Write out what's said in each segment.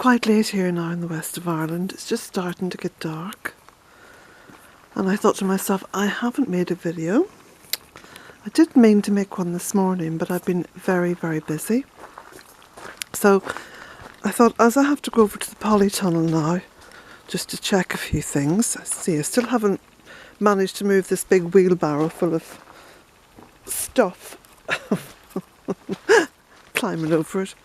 quite late here now in the west of Ireland. It's just starting to get dark. And I thought to myself, I haven't made a video. I did mean to make one this morning, but I've been very, very busy. So I thought, as I have to go over to the polytunnel now, just to check a few things. See, I still haven't managed to move this big wheelbarrow full of stuff. Climbing over it.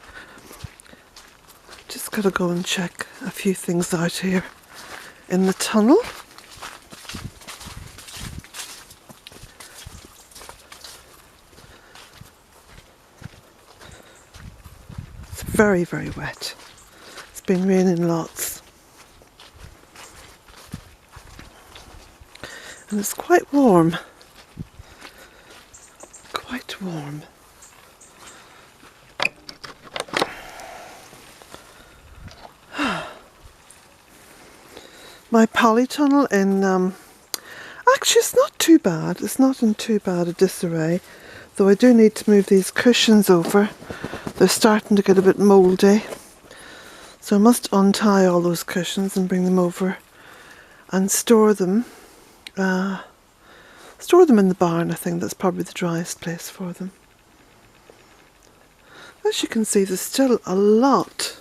Just got to go and check a few things out here in the tunnel. It's very, very wet. It's been raining lots. And it's quite warm. Quite warm. My polytunnel in, actually it's not too bad. It's not in too bad a disarray. Though I do need to move these cushions over. They're starting to get a bit mouldy. So I must untie all those cushions and bring them over and store them. Store them in the barn. I think that's probably the driest place for them. As you can see, there's still a lot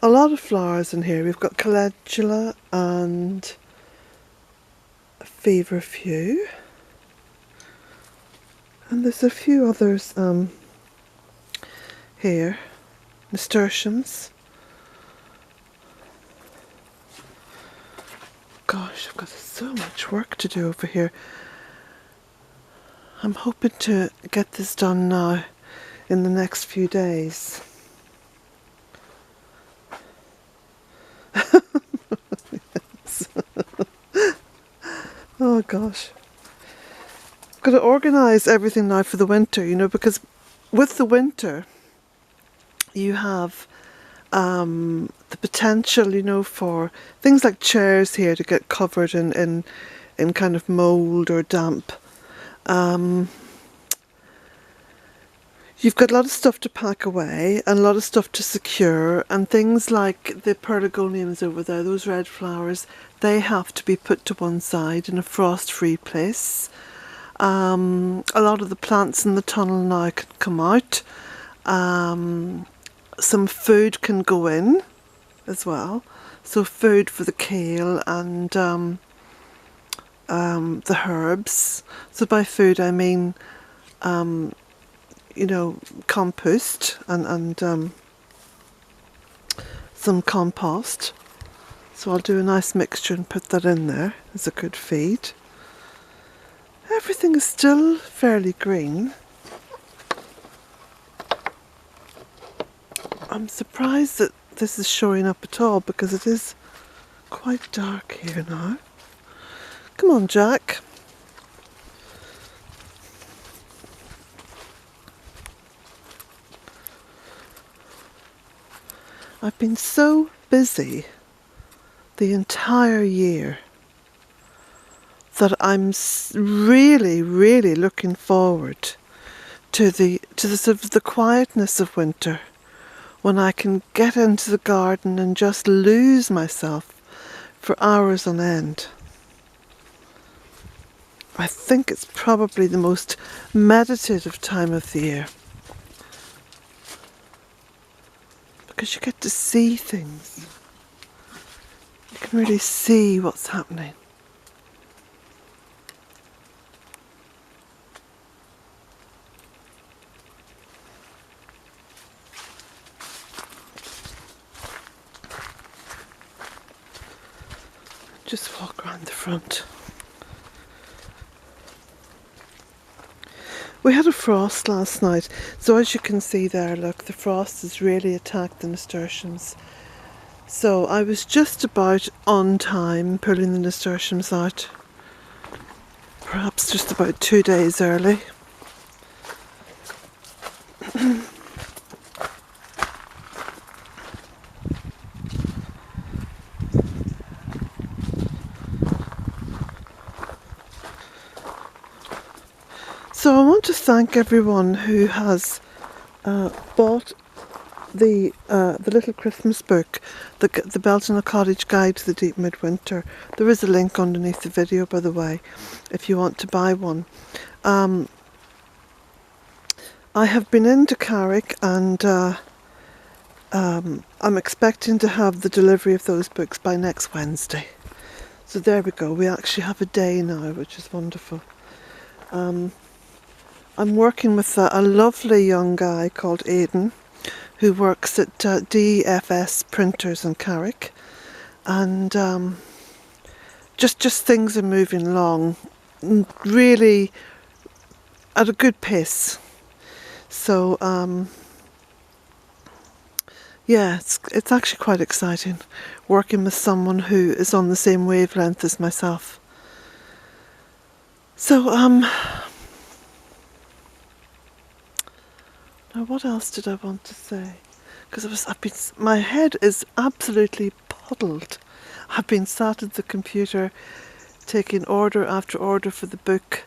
of flowers in here. We've got calendula and feverfew, and there's a few others here, nasturtiums. Gosh, I've got so much work to do over here. I'm hoping to get this done now in the next few days. Yes. Oh gosh. I've got to organise everything now for the winter, you know, because with the winter you have the potential, you know, for things like chairs here to get covered in kind of mould or damp. You've got a lot of stuff to pack away and a lot of stuff to secure, and things like the pelargoniums over there, those red flowers, they have to be put to one side in a frost-free place. A lot of the plants in the tunnel now can come out. Some food can go in as well. So food for the kale and the herbs. So by food I mean you know, compost and some compost. So I'll do a nice mixture and put that in there as a good feed. Everything is still fairly green. I'm surprised that this is showing up at all because it is quite dark here now. Come on, Jack. I've been so busy the entire year that I'm really, really looking forward to the sort of the quietness of winter, when I can get into the garden and just lose myself for hours on end. I think it's probably the most meditative time of the year. Because you get to see things. You can really see what's happening. Just walk around the front. We had a frost last night, so as you can see there, look, the frost has really attacked the nasturtiums. So I was just about on time pulling the nasturtiums out, perhaps just about 2 days early. So I want to thank everyone who has bought the little Christmas book, the Bealtaine Cottage Guide to the Deep Midwinter. There is a link underneath the video, by the way, if you want to buy one. I have been into Carrick, and I'm expecting to have the delivery of those books by next Wednesday. So there we go. We actually have a day now, which is wonderful. I'm working with a lovely young guy called Aidan, who works at DFS Printers in Carrick, and just things are moving along really at a good pace. So yeah, it's actually quite exciting working with someone who is on the same wavelength as myself. So now what else did I want to say? Because my head is absolutely puddled. I've been sat at the computer taking order after order for the book,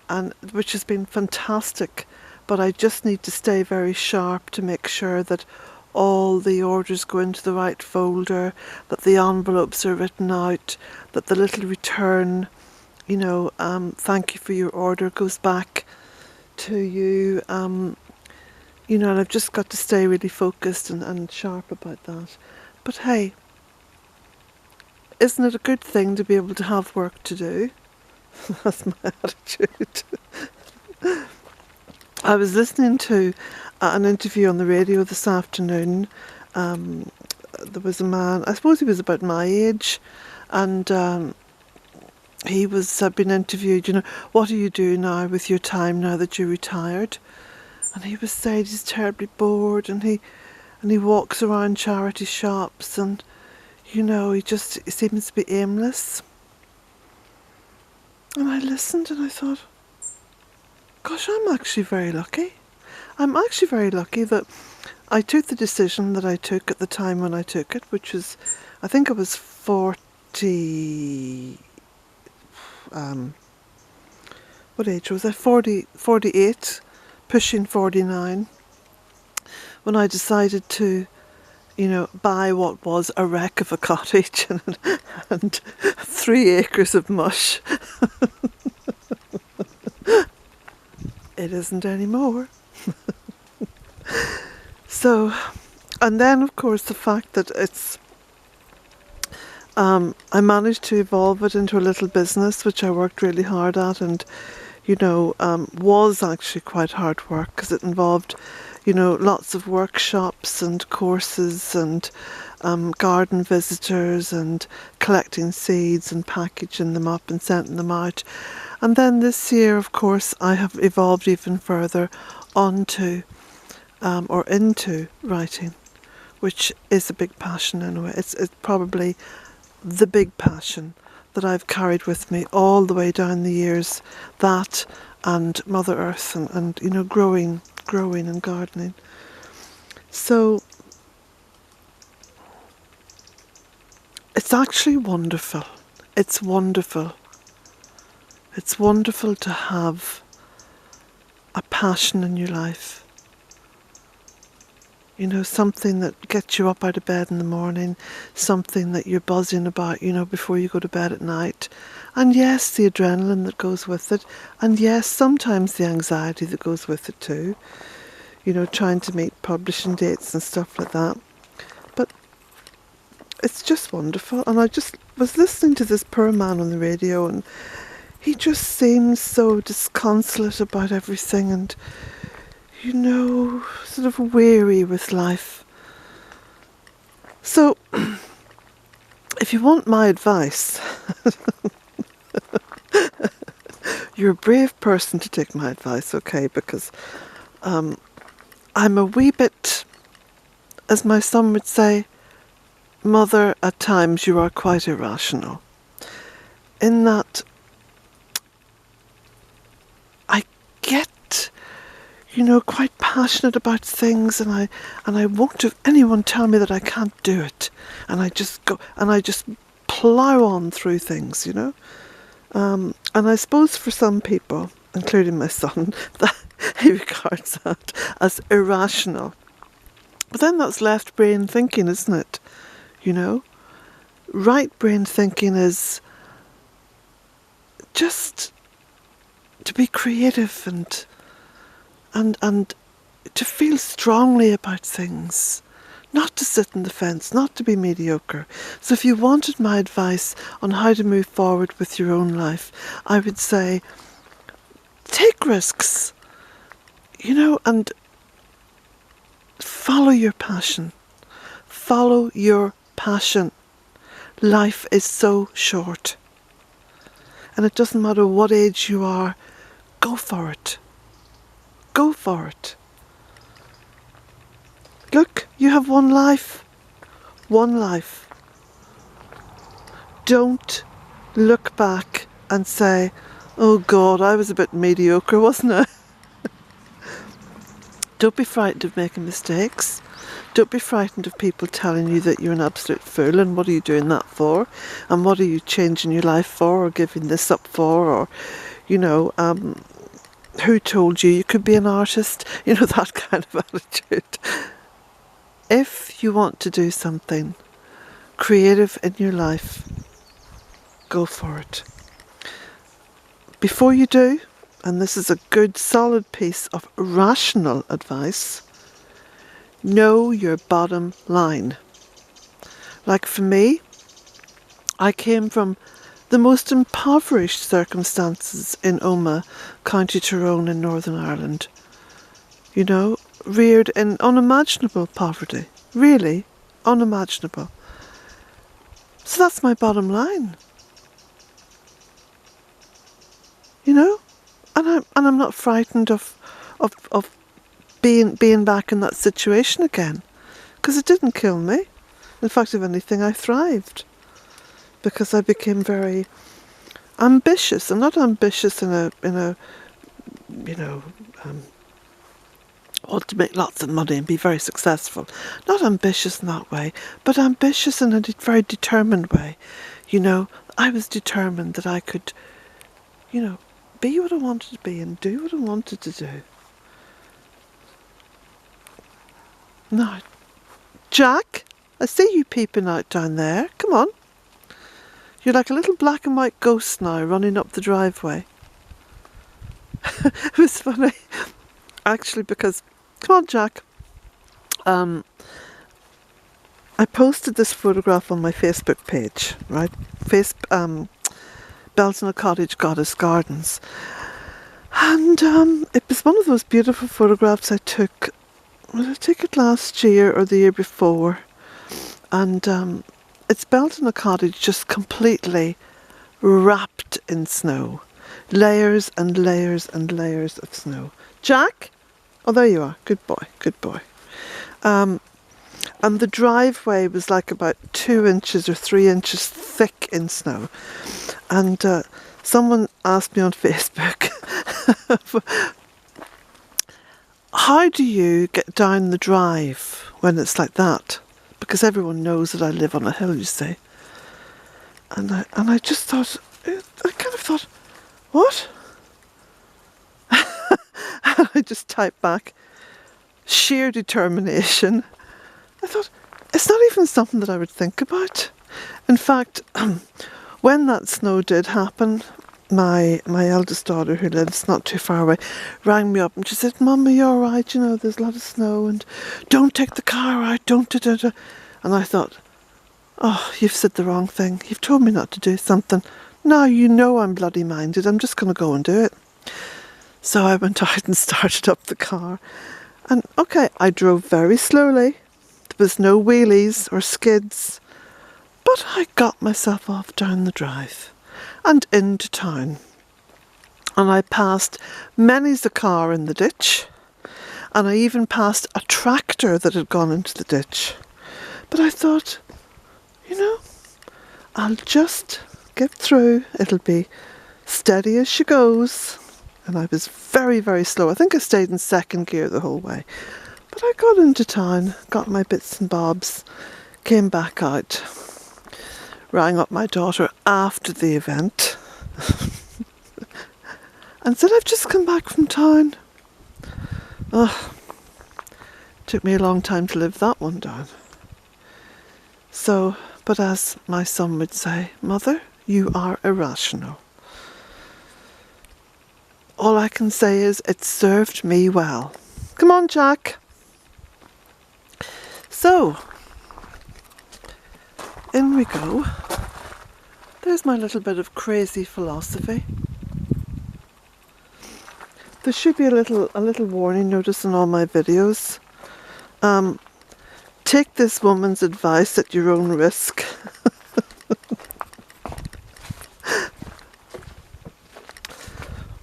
and which has been fantastic, but I just need to stay very sharp to make sure that all the orders go into the right folder, that the envelopes are written out, that the little return, thank you for your order, goes back to you. And I've just got to stay really focused and sharp about that. But hey, isn't it a good thing to be able to have work to do? That's my attitude. I was listening to an interview on the radio this afternoon. There was a man, I suppose he was about my age, and he was been interviewed, what do you do now with your time now that you're retired? And he was saying he's terribly bored, and he walks around charity shops, and he seems to be aimless. And I listened and I thought, gosh, I'm actually very lucky. I'm actually very lucky that I took the decision that I took at the time when I took it, which was, I think I was 40, what age was I? 48, pushing 49, when I decided to, buy what was a wreck of a cottage and 3 acres of mush. It isn't anymore. So, and then of course the fact that it's, I managed to evolve it into a little business, which I worked really hard at, and was actually quite hard work, because it involved, lots of workshops and courses and garden visitors and collecting seeds and packaging them up and sending them out. And then this year, of course, I have evolved even further onto or into writing, which is a big passion anyway. It's probably the big passion that I've carried with me all the way down the years, that and Mother Earth and growing and gardening. So it's actually wonderful. It's wonderful. It's wonderful to have a passion in your life. Something that gets you up out of bed in the morning, something that you're buzzing about, before you go to bed at night. And yes, the adrenaline that goes with it. And yes, sometimes the anxiety that goes with it too. Trying to meet publishing dates and stuff like that. But it's just wonderful. And I just was listening to this poor man on the radio, and he just seems so disconsolate about everything, and sort of weary with life. So, if you want my advice, you're a brave person to take my advice, okay? Because I'm a wee bit, as my son would say, Mother, at times you are quite irrational. In that I get quite passionate about things, and I won't have anyone tell me that I can't do it, and I just go and I just plough on through things, and I suppose for some people, including my son, that he regards that as irrational. But then that's left brain thinking, isn't it? You know? Right brain thinking is just to be creative and to feel strongly about things. Not to sit on the fence, not to be mediocre. So if you wanted my advice on how to move forward with your own life, I would say take risks, you know, and follow your passion. Follow your passion. Life is so short. And it doesn't matter what age you are, go for it. Go for it. Look, you have one life. One life. Don't look back and say, oh God, I was a bit mediocre, wasn't I? Don't be frightened of making mistakes. Don't be frightened of people telling you that you're an absolute fool and what are you doing that for? And what are you changing your life for or giving this up for? Or, you know, who told you could be an artist? You know, that kind of attitude. If you want to do something creative in your life, go for it. Before you do, and this is a good solid piece of rational advice, know your bottom line. Like for me, I came from the most impoverished circumstances in Omagh, County Tyrone in Northern Ireland. You know, reared in unimaginable poverty. Really unimaginable. So that's my bottom line. You know? And I'm not frightened of being back in that situation again. Because it didn't kill me. In fact, if anything, I thrived. Because I became very ambitious. I'm not ambitious in a you know, want to make lots of money and be very successful. Not ambitious in that way, but ambitious in a very determined way. You know, I was determined that I could, you know, be what I wanted to be and do what I wanted to do. Now, Jack, I see you peeping out down there. Come on. You're like a little black and white ghost now running up the driveway. It was funny, actually, because, come on, Jack. I posted this photograph on my Facebook page, right? Bealtaine Cottage Goddess Gardens. And it was one of those beautiful photographs I took. Did I take it last year or the year before? And it's Bealtaine Cottage just completely wrapped in snow. Layers and layers and layers of snow. Jack? Oh, there you are. Good boy, good boy. And the driveway was like about 2 inches or 3 inches thick in snow. And someone asked me on Facebook, how do you get down the drive when it's like that? Because everyone knows that I live on a hill, you see. And I just thought, I kind of thought, what? I just typed back, sheer determination. I thought, it's not even something that I would think about. In fact, when that snow did happen, my eldest daughter, who lives not too far away, rang me up and she said, Mum, are you all right? You know, there's a lot of snow and don't take the car out, don't da da da. And I thought, oh, you've said the wrong thing. You've told me not to do something. Now you know I'm bloody minded. I'm just going to go and do it. So I went out and started up the car. And okay, I drove very slowly. There was no wheelies or skids. But I got myself off down the drive and into town. And I passed many's a car in the ditch. And I even passed a tractor that had gone into the ditch. But I thought, you know, I'll just get through. It'll be steady as she goes. And I was very, very slow. I think I stayed in second gear the whole way. But I got into town, got my bits and bobs, came back out, rang up my daughter after the event and said, I've just come back from town. Oh, Took me a long time to live that one down. So, but as my son would say, Mother, you are irrational. All I can say is it served me well. Come on, Jack. So, in we go. There's my little bit of crazy philosophy. There should be a little warning notice in all my videos. Take this woman's advice at your own risk.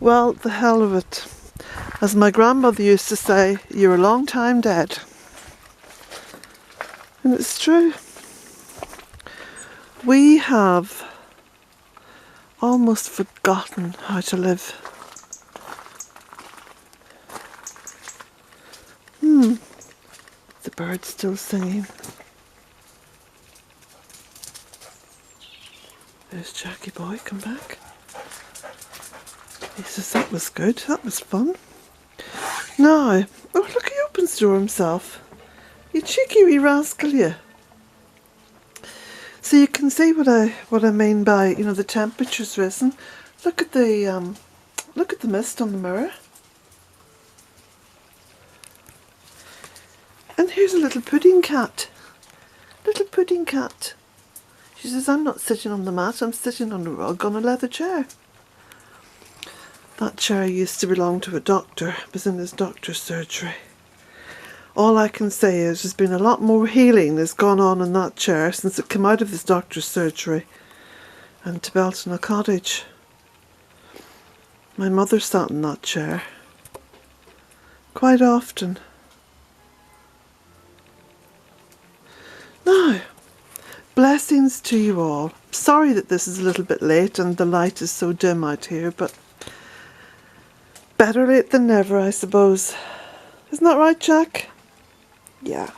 Well, the hell of it. As my grandmother used to say, you're a long time dead. And it's true. We have almost forgotten how to live. The bird's still singing. There's Jackie boy, come back. He says that was good, that was fun. Now, oh look, he opens the door himself. You cheeky wee rascal, you. So you can see what I mean by, you know, the temperature's risen. Look at the mist on the mirror. And here's a little pudding cat. Little pudding cat. She says, I'm not sitting on the mat, I'm sitting on a rug on a leather chair. That chair used to belong to a doctor. It was in his doctor's surgery. All I can say is there's been a lot more healing that's gone on in that chair since it came out of his doctor's surgery and to Bealtaine Cottage. My mother sat in that chair quite often. Now, blessings to you all. Sorry that this is a little bit late and the light is so dim out here, but better late than never, I suppose. Isn't that right, Jack? Yeah.